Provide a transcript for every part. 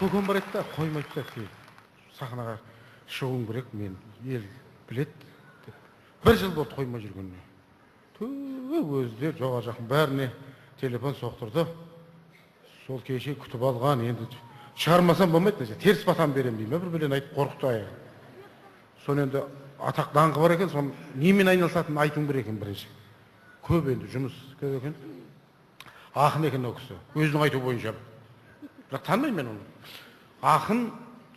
көкем бар еді да, қоймайды да, сахнаға шығуым керек, мен ел білет деп. Бір жыл болды қоймай жүргеніне. Өзі де жоға жақын бәріне телефон соқтырды. Сол кеше күтіп алған, енді шығармасам болмайды, теріс батам берем деймін, бір білен айтып қорқытайын. Соны енді атақ даңқы бар екен, соны немен айналысатынын айтуым керек екен бірінші. Көп енді жұмыс көп екен. Ақын екен ол кісі, өзінің айту бойынша. Бірақ танымаймын мен оны. Ақын,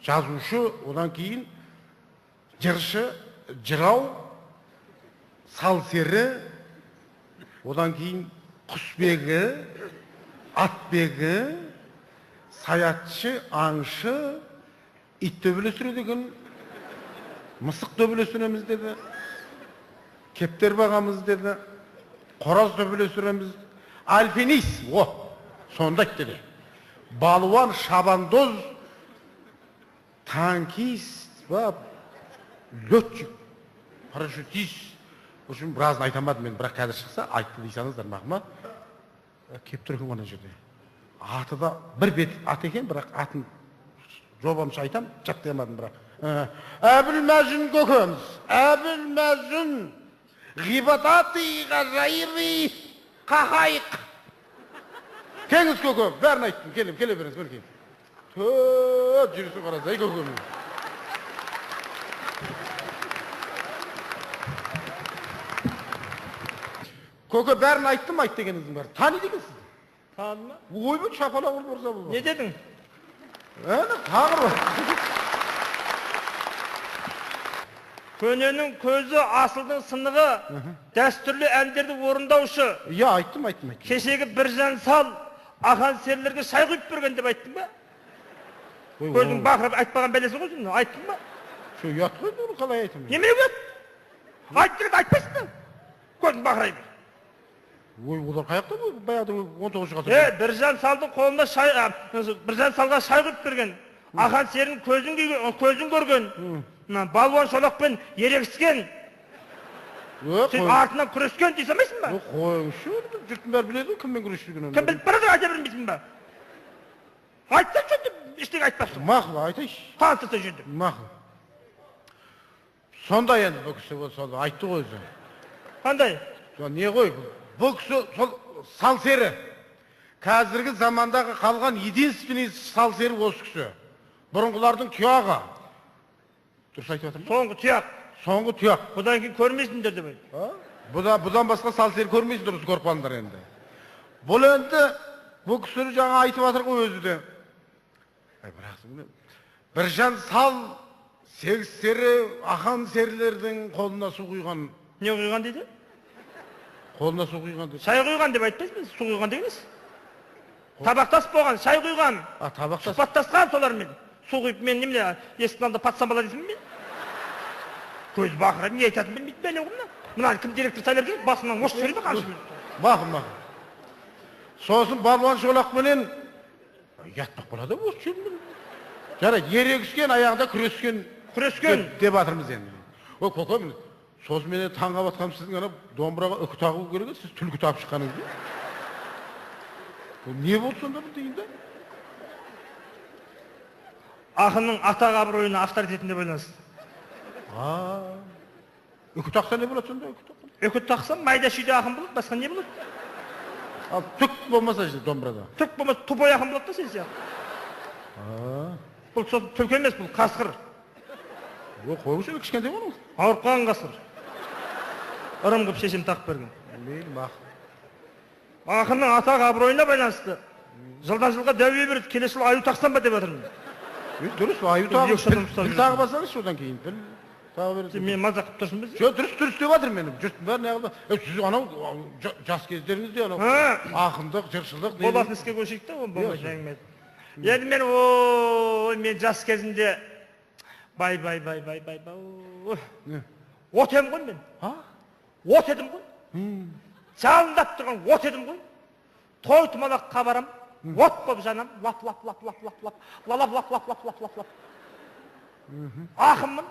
жазушы, одан кейін жыршы, жырау, салсері, одан кейін құсбегі, атбегі, саятшы, аңшы, ит төбелестіреді екен, мысық төбелестіреміз деді, кептер бағамыз деді, қораз төбелестіреміз, альпинист, сонда айтты деді. Балуан, шабандоз, танкист, летчик, парашютист. В общем, біразын айтамадым мен, бірақ қазір шықса, айтты дейсаңыздар мақыма. Кептер екен ғана жерде. Аты да бір бет ат екен, бірақ атын жобамша айтам, жаттаймадым бірақ. Әбілмәжін көкеміз, Әбілмәжін, ғибадаты ғажайри қақайық. Кеңіз көкем, бәрін айттым, келе беріңіз, бір кейін. Жүрісі қарасай көкеміз. Көке бәрін айттым, айт дегеніңіздің бәрі. Тани дегенсіз. Tanıma. Ойбай шапалақ ұрып ұрса бұл. Ne dedin? Тағыр бар. Könenің көзі, асылдың сынығы, дәстүрлі әндерді орындаушы. Иә, айттым. Кешегі Біржан Сал, ақан серлерге шай құйып берген деп айттың ба? Көзің бақырып айтпаған бәлесі ғой сен, айттың ба? Şu ұят қой, bunu қалай айтым? Неме ұят? Айттырып айтпайсың ба? Көзің бақырай бер. Ой, олар қаяқта бұл? Баяғыда 19 ғасыр. Біржан Салдың қолында Біржан Салға шай құйып берген. Ақан серінің көзін көрген. Балуан шолақпен ерегіскен. Сен артынан күрескен дейсің емессің ба? Қойшы, жұрттың бәрі біледі, кіммен күресшілігін. Кім біліп барады, айта бермейсің ба? Айтсаң жөнді, ештеңе айтпапсың. Мақыл, айтайшы. Таныстырса жөнді. Мақыл. Сондай енді бұл кісі болды, айтты ғой өзі. Қандай? Не ғой, бұл кісі сал сері. Қазіргі замандағы қалған единственный сал сері осы кісі. Бұрынғылардың тұяғы. Дұрыс айтып жатырмын? Соңғы тұяқ. Соңғы тұяқ. Бұдан кейін көрмейсіңдер деп айтты. Бұдан басқа сал сері көрмейсіңдер, дұрыс көріп қалыңдар енді. Бұл енді бұл кісі жаңа айтып жатыр ғой өзі де. Біржан Сал сегіз сері, ақан серілердің қолына су құйған. Не құйған дейді? Қолына су құйған дейді. Шай құйған деп айтпайсыз, су құйған дегеніз. Табақтас болған, шай құйған. Табақтас. Сұхбаттасқан солармен. Су құйып мен немене есіктің алдында патсам бала дейсің мен? Көз бақырып, не айтатынын білмейді бәле ғымна. Мына кім директор сайлап жүр, басынан осы сөйле ме қаншымен? Мақым. Сосын балуан шолақпенен ятпақ болады осы сөйлемен. Жарайды, ерегіскен, аяғында күрескен деп жатырмыз енді. О, көкем, сосын менен таңға батқам сіздің ана домбыраға үкі тағу керек, сіз түлкі тағып шыққаныңыз. Не болды сонда бұл дейін да? Ақынның атақ абыройына авторитетіне байланысты. Үкі тақса не болады сонда? Үкі тақсам майда шүйде ақын болады, басқа не болады? Ал түк болмаса işte домбырада. Түк болмаса тупой ақын болады да сен сияқты. Бұл түлкі емес, бұл қасқыр. Қойғыш еді кішкентай ғой. Ауырып қалған қасқыр. Ырым қып шешем тақып берген. Мейлі мақыл. Ақынның атақ абыройына байланысты. Жылдан жылға дәуе береді, келесі жыл аю тақсам ба деп жатырмын. Дұрыс, аю тағы басаңызшы одан кейін. Тағы береді. Мен мазақ қып тұрсың ба? Жоқ, дұрыс деп жатыр мені. Жұрттың бәрі неғылды. Сіз анау жас кездеріңізде анау ақындық, жыршылық. Болатын іске көшейік та, оны болмай әңгіме. Енді мен жас кезінде бай. От едім ғой мен. От едім ғой. Жалындап тұрған от едім ғой. Той тұмалаққа барам, от болып жанам, лап. Ақынмын,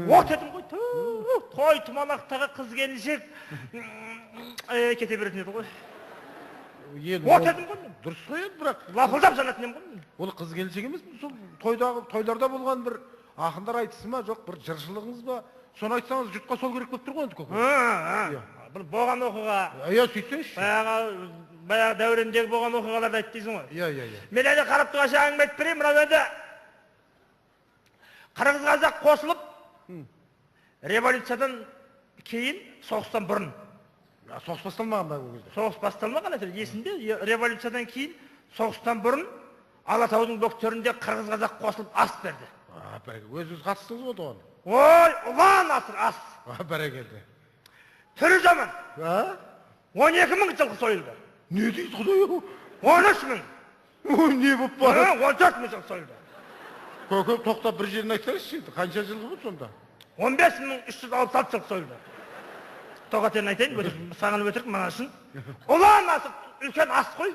от едім ғой. Той тұмалақтағы қыз келіншек кете беретін еді ғой. Отырдым ғой мен. Дұрыс қой енді, бірақ Лапылдап салатын едім ғой мен. ол қыз келіншек емес, сол тойларда болған бір ақындар айтысы ма, жоқ бір жыршылығыңыз ба, соны айтсаңыз жұртқа сол керек болып тұр ғой енді көке. Бұл болған оқиға. Иә, сөйтсеңізші. Баяғы дәурендегі болған оқиғаларды айт дейсің ғой. Иә. Мен әлі қарап тұрғанша әңгіме айтып берейін, мынау енді қырғыз қазақ қосылып революциядан кейін, соғыстан бұрын. Соғыс басталмаған ба ол кезде? Соғыс басталмаған әйтеуір есімде. Революциядан кейін, соғыстан бұрын Алатаудың бөктерінде қырғыз қазақ қосылып ас берді. Өзіңіз қатыстыңыз ғой оған? Ой, ұлан асыр ас. Бәрекелді. Түрі жаман. 12.000 жылқы сойылды. Не дейді құдай? 13.000. Не болып барады? 14.000 жылқы сойылды. Көкем тоқтап бір жерін айтсаңызшы, қанша жылғы бұл сонда? 15.366 жылқы сойылды. Тоқатерін айтайын, саған өтірік, маған үшін. Ұлан асыр, үлкен ас қой.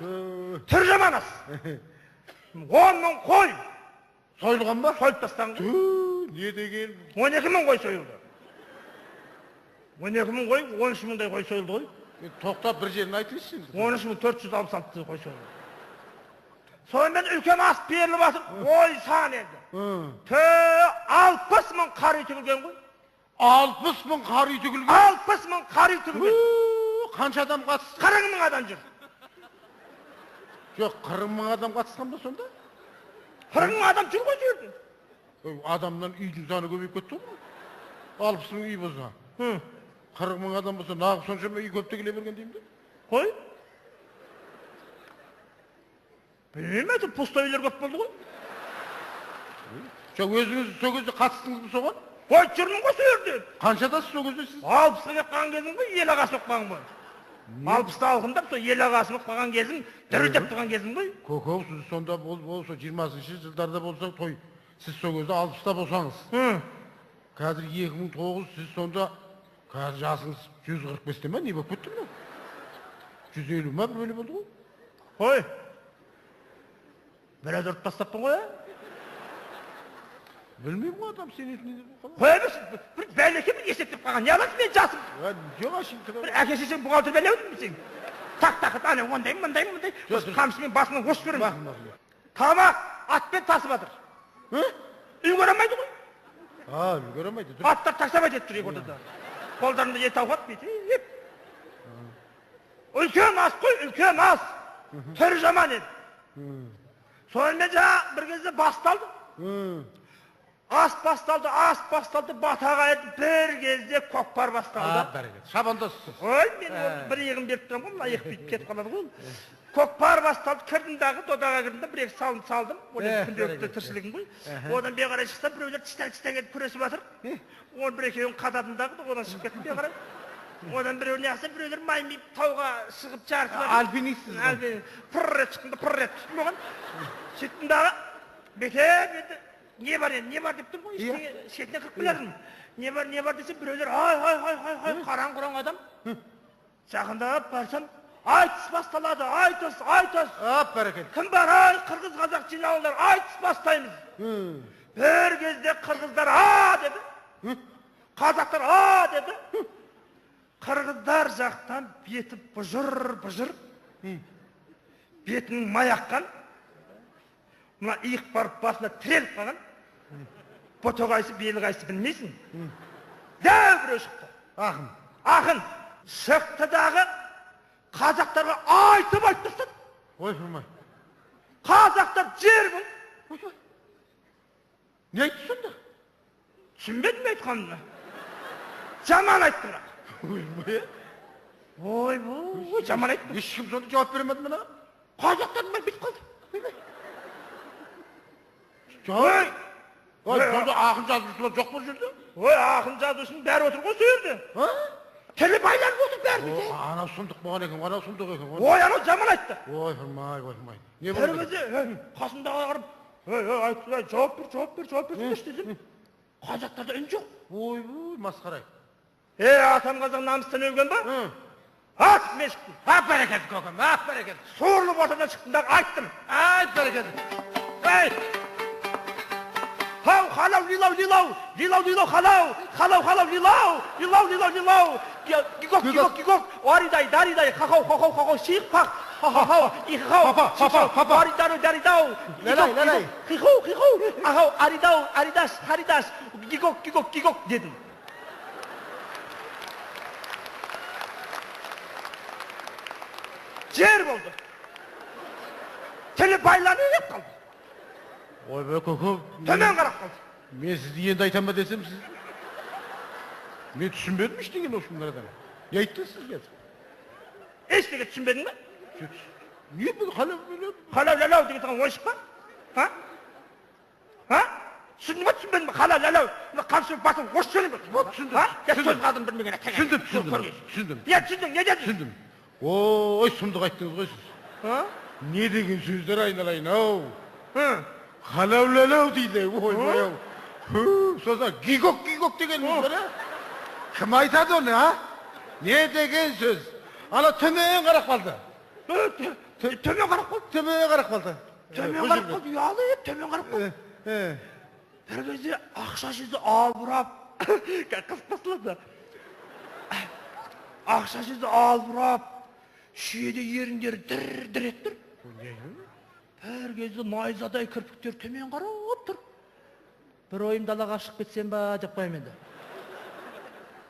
Түрі жаман ас. 10.000 қой. Сойылған ба? Сойылып тастаған ғой. Не деген? 12.000 қой сойылды. 12.000 қой, 13.000-дай қой сойылды ғой. Тоқтап бір жерін айтыңызшы. 13.466 қой сойылды. Сонымен үлкен ас беріліп атыр, ой сан енді. 60.000 қар үй тігілген ғой. 60.000 қар үй тігілген? 60.000 қар үй тігілген. Қанша адам қатысты? 40.000 адам жүр. Жоқ, 40.000 адам қатысқан ба сонда? 40.000 адам жүр ғой жерде. Адамнан үйдің саны көбейіп кетті ғой. 60.000 үй болса. 40.000 адам болса, нағып соншама үй көп тігіле берген деймін де. Қой? Білмеймін, әйтеуір пустой үйлер көп болды ғой. Жоқ, өзіңіз сол кезде қатыстыңыз ба соған? Ой, жүрмін ғой сол жерде. Қаншадасыз сол кезде сіз? 60-ға келіп қалған кезім ғой, ел ағасы болып қалған ғой. 60-та алқындап, сол ел ағасы болып қалған кезім, дірілдеп тұрған кезім ғой. Көкеу, сіз сонда болса 20-шы жылдарда болса той, сіз сол кезде 60-та болсаңыз. Қазір 2009, сіз сонда, қазір жасыңыз 145-те ма, не болып кетті ме? 150 ма, бөлі болды ғой? Қой, біраз ұрып тастаппын ғой, Білмеймін ғой адам сен етіне де бұл қой емес, бір бәлеке бір есептеп қалған, не аласың мен жасым? Жоқ, ашын Бір әке шешең бұғалтыр бәле өтім сен. Так, ане, ондай. Қамшымен басынан қосып көрем. Тамақ атпен тасып жатыр. Үлгеремейді ғой. Үлгеремейді. Аттар таксамайды тұр екі ортада. Қолдарында ет ауқат бүйтіп. Үлкен ас қой, үлкен ас. Түрі жаман еді. Сонымен жаңа бір кезде басталды. Ас басталды, батаға еді, бір кезде көкпар басталды. Бәрекет, шабандозсыз. Ой, мен бір иығым беріп тұрам ғой, мына иық бүйтіп кетіп қалады ғой. Көкпар басталды, кірдім дағы, додаға кірдім, бір-екі салдым. Одан күнделікті тіршілігім ғой. Одан бері қарай шықса, біреулер тістен келіп күресіп жатыр. Оны бір-екеуін қададым дағы, одан шығып кеттім бері қарай. Одан біреуіне ақса, біреулер маймиіп тауға шығып жарысып жатыр. Альпинистсіз ғой. Пыррет шықтым түстім оған. Сөйттім дағы, бекер, не бар деп тұр ғой, шетіне қырып білердің. Не бар десе, біреулер, ай, қараң-құран адам. Жақындап барсам, айтыс басталады, айтыс. Бәрекет. Кім бар, ай, қырғыз қазақ жиналыңдар, айтыс бастаймыз. Бір кезде қырғыздар деді, қазақтар деді. Қырғыздар жақтан беті бұжыр, бетінің маяққан, мына иық барып басына тіреліп қалған, бұты қайсы, белі қайсы білмейсің. Дәу біреу шықты. Ақын. Шықты дағы қазақтарға айтып тастады. Ой, фырмай. Қазақтар жер бұл. Не айтты сонда? Түсінбедім айтқанына. Жаман айтты бірақ. Ой, жаман айтты. Ешкім сонда жауап беремеді мына? Қазақтардың бәрі бүйтіп қалды. Ой, сонда ақын жазушылар жоқ бұл жерде? Ой, ақын жазушының бәрі отыр ғой сол жерде. Тілі байланып отыр бәрі. Анау сұмдық болған екен, анау сұмдық екен. Ой, анау жаман айтты. Ой, фырмай. Не бір кезде қасымдағы қарып, айтты, жауап бер дедім. Қазақтарда үн жоқ. Ой, масқара. Атам қазақ намыстан өлген ба? Ат мен шықтым. Бәрекет көкем, бәрекет. Сорлы ортадан шықтым, айттым. Бәрекет. Хау, халау, лилау, халау, лилау. Гигок, аридай, даридай, хахау, шиық пақ, Papa. Аридару, даридау. Лелай. Хиху. Ахау, аридау, харидаш. Гигок дедім. Жер болды. Тілі байланып қалды. Ойбай, көке. Төмен қарап қалды. Мен сізді енді айтам ба десем сіз. Мен түсінбедім ештеңені осындардан. Не айттыңыз сізге? Ештеңе түсінбедің бе? Не бұл қалау? Халал деген тұрған ойшық па? Түсіндің ба, түсінбедің ба? Халал. Қамшы басын ош сөйлеме. Түсіндім. Не түсіндің, не дедің? Түсіндім. Ой, сұмдық айттыңыз ғой сіз. Не деген сөздер айналайын ау. Халау дейді. Ойбай ау. Сосын гигок деген сөздер, кім айтады оны, Не деген сөз? Ана төмен қарап қалды. Төмен қарап қалды? Төмен қарап қалды. Төмен қарап қалды, ұялы еп, төмен қарап қалды. Бір кезде ақша жүзі албырап, қызық басылады. Ақша жүзі албырап, шүйеде еріндері дір еттір. Бір кезде найзадай кірпіктер төмен қарап тұр. Бір ойым далаға шығып кетсем ба, деп қойым енді.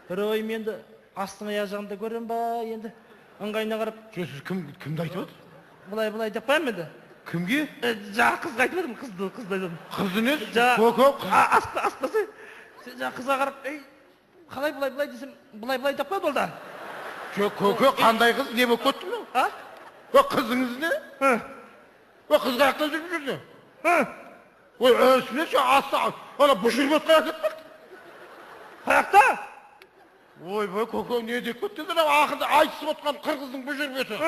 Бір ойым енді астың аяқ жағында көрем ба, енді ыңғайына қарап. Сіз кімді айтып отыр? Былай деп қойым енді. Кімге? Жаңа қызға айтып едім, қызды айтып. Қызды не? Көке, аспасы. Жаңа қызға қарап, қалай былай десем, былай деп қойды ол да. Көке, қандай қыз, не болып көтті ме? Қызыңыз не? Қыз қаяқтан жүріп жүрді? Өсіне асты, ана бұшырбет қаяқ Қаяқта? Ойбай, көке, не деп көтті? Ақырда айтысып отқан қырғыздың бұшырбеті.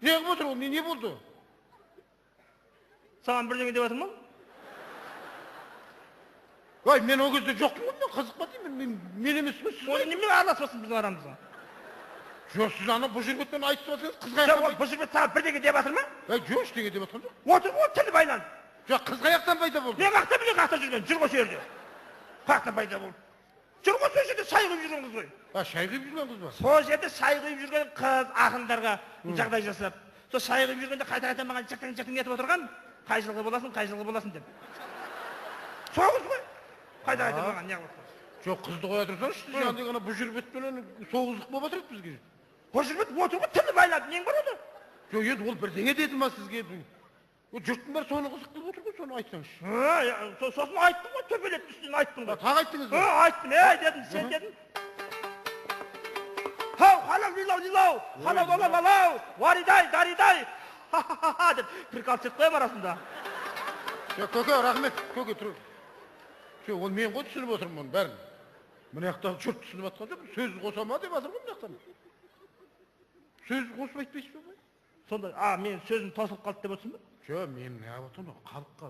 Не қып отыр ол, не болды? Саған бірдеңе деп жатыр ма? Ой, мен ол кезде жоқпын ғой, мен қызық па деймін, мен емес пе сіз? Оны немен араласпасын біздің арамызға? Жоқ, сіз ана бұшырбетпен айтысып отсаңыз, қыз қаяқтан... Бұшырбет саған бірдеңе деп жатыр ма? Жоқ, ештеңе деп жатқан жоқ. Отыр ғой, тілі байланды. Жоқ, қыз қаяқтан пайда болды? Мен қаяқта жүрген, жүр ғой сол жерде. Қаяқтан пайда болды. Жүр ғой сол жерде шай құйып жүрген қыз ғой. Шай құйып жүрген қыз ба? Сол жерде шай құйып жүрген қыз ақындарға жағдай жасап. Сол шай құйып жүргенде қайта маған жықтың етіп отырған, қай жылғы боласың деп. Сол қыз ғой. Қайта маған не қылып отыр? Жоқ, қызды қоя тұрсаңыз, сіз жаңағыдай ғана бұшырбетпен соғыздық болып жатыр бізге. Бұшырбет отыр ғой, тілі байланды, нең бар ода? Жоқ, енді ол бірдеңе деді ма сізге? Жұрттың бәрі соны қызық қылып отыр ғой, соны айтсаңызшы. Сосын айттым ғой, төпелеп үстінен айттым ғой. Тағы айттыңыз ба? Айттым, дедім, сен дедің. Халау, варидай, даридай. Деп прикол түсет қоям арасында. Көке, рахмет, көке, тұр. Ол мен ғой түсініп отырмын оның бәрін. Мына жақтағы жұрт түсініп жатқан жоқ, сөз қоса ма деп жатыр ғой мына жақтан. Сөз қосып айтпайсыз ба? Сонда, мен сөзім тосылып қалды деп отырсың ба? Жоқ, мен не қылып отырмын, халыққа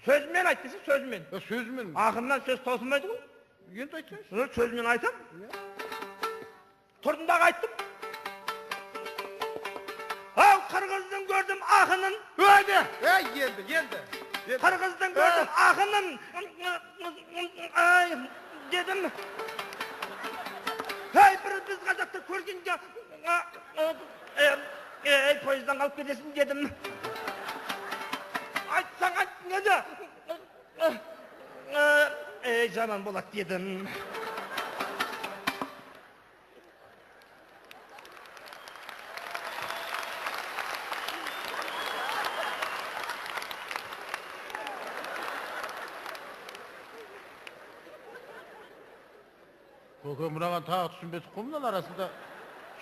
сөзімен айт десе, сөзімен. Сөзімен. Ақыннан сөз тосылмайды ғой. Енді айтсаңыз. Сөзімен айтам. Тұрдым дағы айттым. Ау, қырғыздың көрдім ақынын. Енді. Қырғыздың көрдім ақынын. Дедім. Бір біз қазақты көргенде пойыздан қалып кетесің дедім. Айтсаң айттың еді. Жаман болады дедім. Көке, мынаған тағы түсінбедік қой мынаның арасында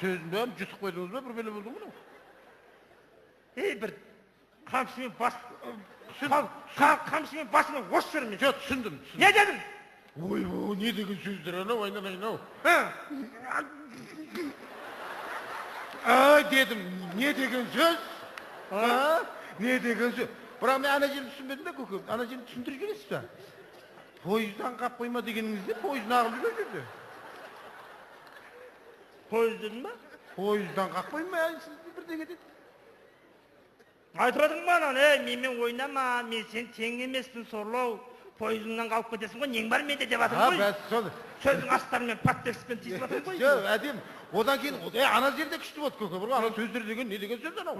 сөзін бәрін жұтып қойдыңыз ба, бір беле болды мынау? Бір қамшымен басымен ос жүрмін. Жоқ, түсіндім. Не дедің? Ой, не деген сөздер анау, айналайын ау. Дедім, не деген сөз? Не деген сөз? Бірақ мен ана жерін түсінбедім да, көке, ана жерін түсіндіріп жібересіз ба? Пойыздан қап қойма дегеніңізде, пойыз нағып жүрген жерде. Пойыз дедің ба? Пойыздан қап қойма, сіз бірдеңе деді. Айтып отырың ба анан, менімен ойнама, мен сен тең емеспін сорлау. пойызыңнан қалып кетесің ғой, нең бар менде деп жатырмын А, ғой. бәс сол. Сөздің астарымен подтекстпен тиісіп жатырмын ғой. Жоқ, әдем. Одан кейін, ана жерде күшті болды көке. Бір ана сөздер деген не деген сөз анау?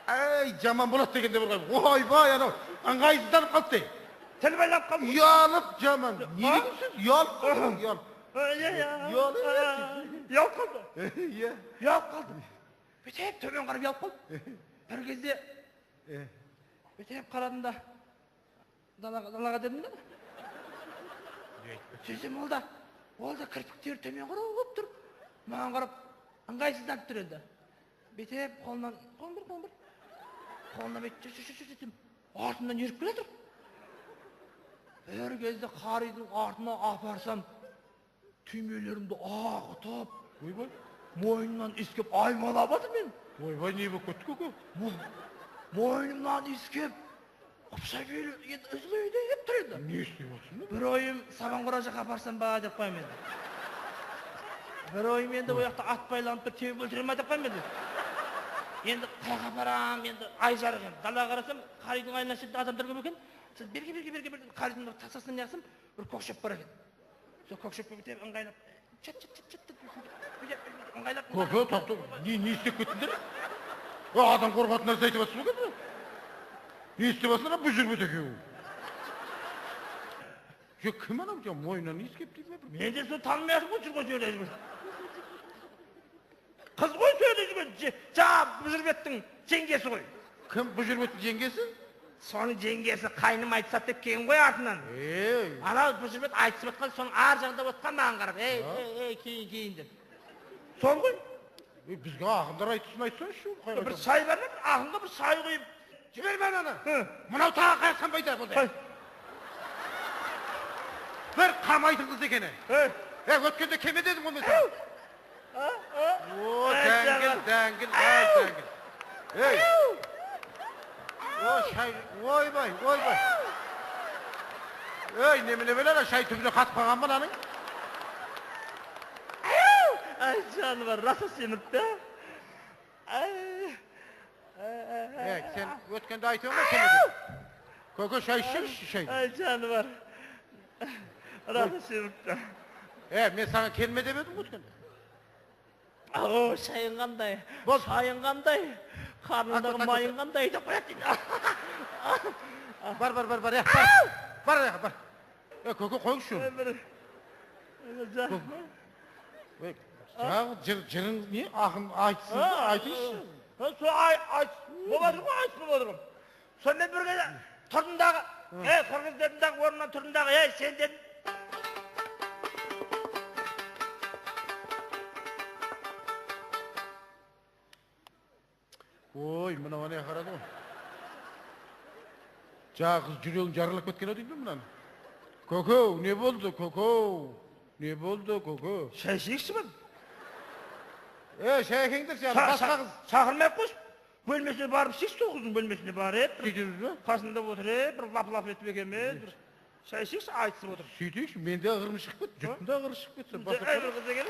Ай, жаман болады дегенде бір ойбай, анау ыңғайсызданып қалды. Тіл байланып қалды. Ұялып жаман. Не деген сөз? Ұялып қалды, ұялып. Ұялып қалды. Иә. Ұялып қалды. Бетеп төмен қарап ұялып қалды. Бір кезде бетеп қарадым да далаға дедім да. Сөзім ол да кірпіктері төмен қарап тұр. Маған қарап ыңғайсызданып тұр енді. Бетеп қолынан қоңбыр. Қолынан бетеп артымнан еріп келе тұр. Бір кезде қаридың артына апарсам, түймелерімді ағытып, мойнымнан иіскеп аймалап жатыр мен. Ойбай, не болып кетті көке? Мойнымнан иіскеп, құпса белі үзілейді деп тұр еді. Не істеп отырсың? Бір ойым Сабанқора жаққа апарсам ба деп қойым енді. Бір ойым енді ол жақта ат байланып тұр, теуіп өлтіре ма деп қойым енді. Енді қалаға барам, енді ай жарық енді. Далаға қарасам, қаридың айнасында адамдар көп екен. Сіз берге қаридың тасасынан неғысым, бір көкшеп бар екен. Сол көкшепке бітеп ыңғайлап, чат ыңғайлап. Көке, тоқты, не істеп кеттіңдер? Адам қорқатын нәрсе айтып жатсың ба көке? Не істеп жатсыңдар, бұл жүрбет екеуі. Кім анау мойнынан иіскеп дейді ме? Мен де сол танымай жатырмын ғой, жүр ғой сөйлей жүрген. Қыз ғой сөйлей жүрген, жаңа бұл жүрбеттің жеңгесі ғой. Кім бұл жүрбеттің жеңгесі? Соның жеңгесі қайным айтсат деп келген ғой артынан. Анау бұл жүрбет айтысып жатқан, соның ар жағында отқан маған қарап, кейін деп. Сол ғой. Бізге ақындар айтсын. Бір шай бар ма? Ақынға бір шай қойып. Жіберме ананы. Мынау тағы қайыққан байда болды. Бір қамайтын қыз екені. Өткенде кеме дедім ғой мен саған. Дәңгіл. Ойбай. Немелер, шай түбіне қатып қалған ба наның? Ай, жаныбар, раса семіртті. Сен өткенде айтып ма кеме дедім? Көке, шай ішші, шай. Ай, жаныбар, раса семіртті. Мен саған келме деп едім өткенде. Ау, шайын қандай, шайын қандай, қарнындағы майын қандай деп қояды дейді. Бар. Көке, қойыңызшы. Жағы жырың не? Ақын айтсын ба? Айтыңызшы. Сол айтсын болады ғой. Сонымен бір кезде тұрдындағы, қырғыздердің орнынан тұрдындағы, сен дедім. Ой, мынау не қарады ғой. Жағы қыз жүрегің жарылып кеткен өтейді мұнан. Көкеу, не болды, көкеу? Не болды, көкеу? Шай ішейікші мен? Шай екеңдер сен, басқа қыз. Шақырмай қойш. Бөлмесіне барып ішейікші сол қыздың бөлмесіне барып. Сөйтеміз бе? Қасында отырып, бір лап-лап етіп екенбіз. Шай ішейікші, айтысып отыр. Сөйтейікші, менде ығырым шығып кетті, жұртында ығыры шығып кетті. Бір қыз екен.